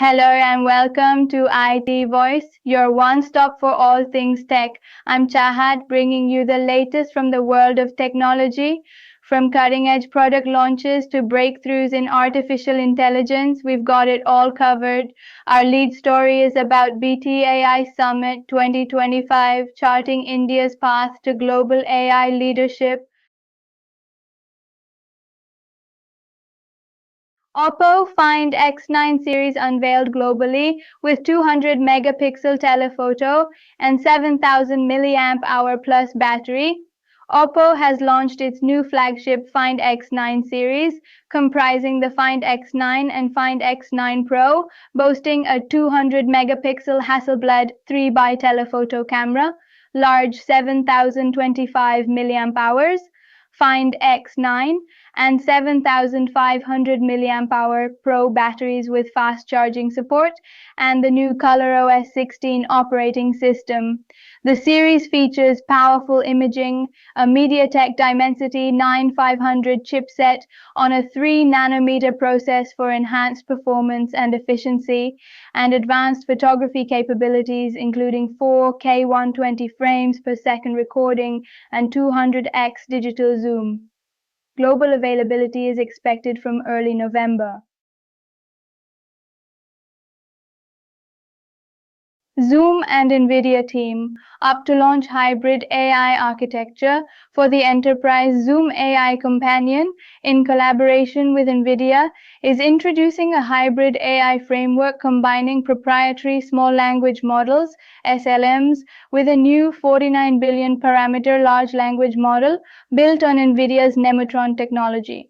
Hello and welcome to IT Voice, your one-stop for all things tech. I'm Chahat, bringing you the latest from the world of technology. From cutting-edge product launches to breakthroughs in artificial intelligence, we've got it all covered. Our lead story is about BT AI Summit 2025, charting India's path to global AI leadership. OPPO Find X9 series unveiled globally with 200 megapixel telephoto and 7000 milliamp hour plus battery. OPPO has launched its new flagship Find X9 series, comprising the Find X9 and Find X9 Pro, boasting a 200 megapixel Hasselblad 3x telephoto camera, large 7025 milliamp hours, Find X9 and 7500 milliamp hour Pro batteries with fast charging support, and the new ColorOS 16 operating system. The series features powerful imaging, a MediaTek Dimensity 9500 chipset on a 3 nanometer process for enhanced performance and efficiency, and advanced photography capabilities including 4K 120 frames per second recording and 200x digital zoom. Global availability is expected from early November. Zoom and NVIDIA team up to launch hybrid AI architecture for the enterprise. Zoom AI Companion, in collaboration with NVIDIA, is introducing a hybrid AI framework combining proprietary small language models, SLMs, with a new 49 billion parameter large language model built on NVIDIA's Nematron technology.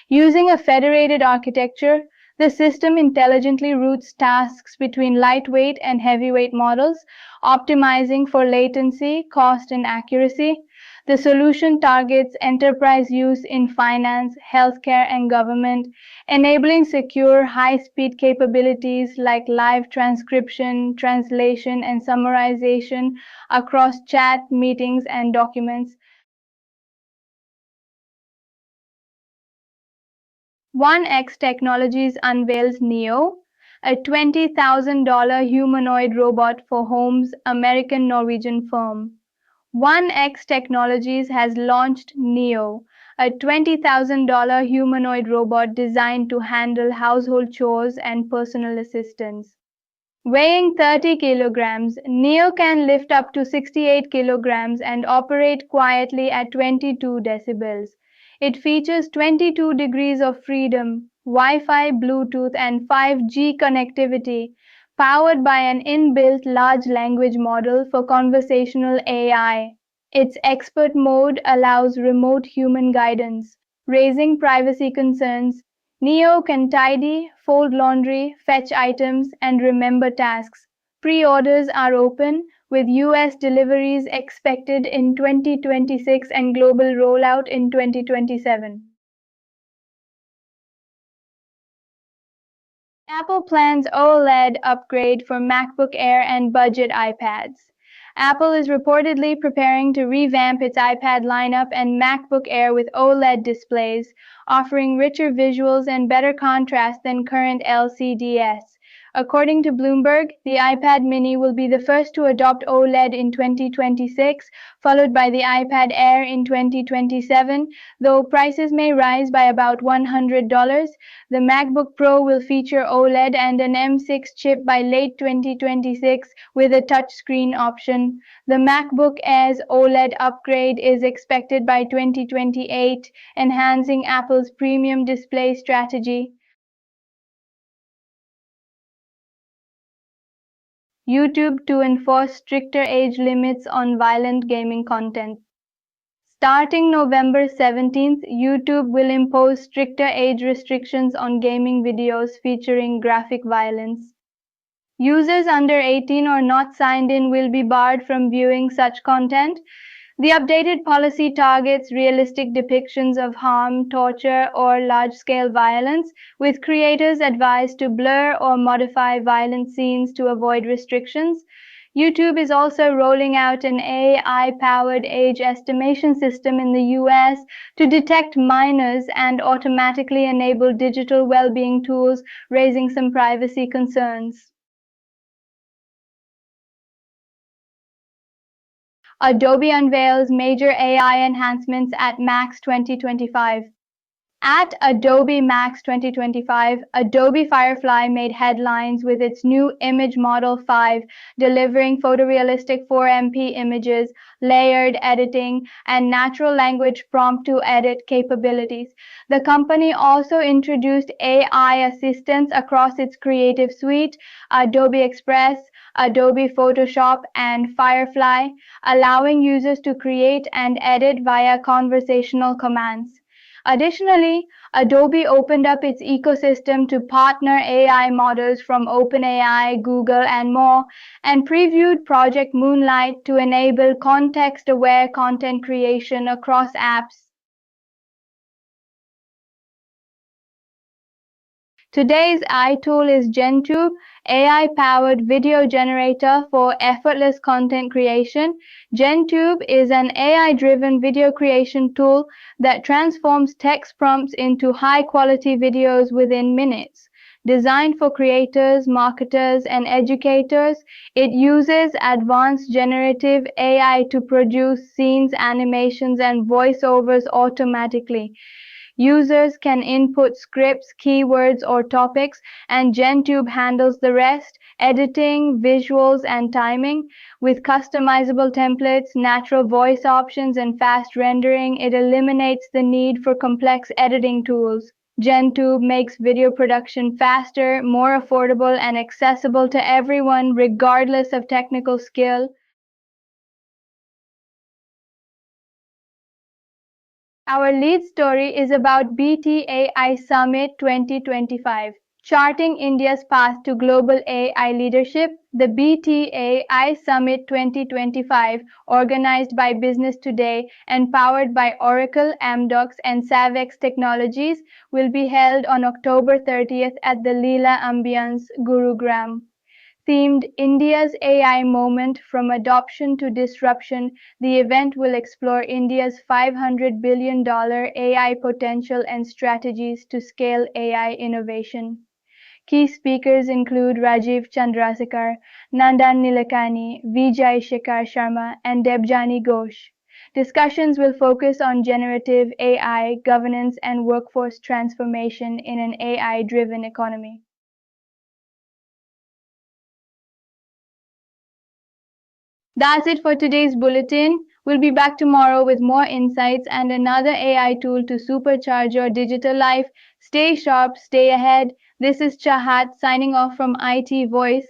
Using a federated architecture, the system intelligently routes tasks between lightweight and heavyweight models, optimizing for latency, cost, and accuracy. The solution targets enterprise use in finance, healthcare, and government, enabling secure, high-speed capabilities like live transcription, translation, and summarization across chat, meetings, and documents. 1X Technologies unveils Neo, a $20,000 humanoid robot for homes, American-Norwegian firm. 1X Technologies has launched Neo, a $20,000 humanoid robot designed to handle household chores and personal assistance. Weighing 30 kilograms, Neo can lift up to 68 kilograms and operate quietly at 22 decibels. It features 22 degrees of freedom, Wi-Fi, Bluetooth, and 5G connectivity, powered by an inbuilt large language model for conversational AI. Its expert mode allows remote human guidance, raising privacy concerns. Neo can tidy, fold laundry, fetch items, and remember tasks. Pre-orders are open, with US deliveries expected in 2026 and global rollout in 2027. Apple plans OLED upgrade for MacBook Air and budget iPads. Apple is reportedly preparing to revamp its iPad lineup and MacBook Air with OLED displays, offering richer visuals and better contrast than current LCDs. According to Bloomberg, the iPad mini will be the first to adopt OLED in 2026, followed by the iPad Air in 2027, though prices may rise by about $100. The MacBook Pro will feature OLED and an M6 chip by late 2026 with a touchscreen option. The MacBook Air's OLED upgrade is expected by 2028, enhancing Apple's premium display strategy. YouTube to enforce stricter age limits on violent gaming content. Starting November 17th, YouTube will impose stricter age restrictions on gaming videos featuring graphic violence. Users under 18 or not signed in will be barred from viewing such content. The updated policy targets realistic depictions of harm, torture, or large-scale violence, with creators advised to blur or modify violent scenes to avoid restrictions. YouTube is also rolling out an AI-powered age estimation system in the US to detect minors and automatically enable digital well-being tools, raising some privacy concerns. Adobe unveils major AI enhancements at MAX 2025. At Adobe MAX 2025, Adobe Firefly made headlines with its new Image Model 5, delivering photorealistic 4MP images, layered editing, and natural language prompt-to-edit capabilities. The company also introduced AI assistants across its Creative Suite, Adobe Express, Adobe Photoshop, and Firefly, allowing users to create and edit via conversational commands. Additionally, Adobe opened up its ecosystem to partner AI models from OpenAI, Google, and more, and previewed Project Moonlight to enable context-aware content creation across apps. Today's iTool is GenTube, AI-powered video generator for effortless content creation. GenTube is an AI-driven video creation tool that transforms text prompts into high-quality videos within minutes. Designed for creators, marketers, and educators, it uses advanced generative AI to produce scenes, animations, and voiceovers automatically. Users can input scripts, keywords, or topics, and GenTube handles the rest, editing, visuals, and timing. With customizable templates, natural voice options, and fast rendering, it eliminates the need for complex editing tools. GenTube makes video production faster, more affordable, and accessible to everyone, regardless of technical skill. Our lead story is about BTAI Summit 2025. Charting India's path to global AI leadership, the BTAI Summit 2025, organized by Business Today and powered by Oracle, Amdocs, and Savex Technologies, will be held on October 30th at the Leela Ambience, Gurugram. Themed India's AI Moment from Adoption to Disruption, the event will explore India's $500 billion AI potential and strategies to scale AI innovation. Key speakers include Rajeev Chandrasekhar, Nandan Nilekani, Vijay Shekhar Sharma, and Debjani Ghosh. Discussions will focus on generative AI, governance, and workforce transformation in an AI-driven economy. That's it for today's bulletin. We'll be back tomorrow with more insights and another AI tool to supercharge your digital life. Stay sharp, stay ahead. This is Chahat signing off from IT Voice.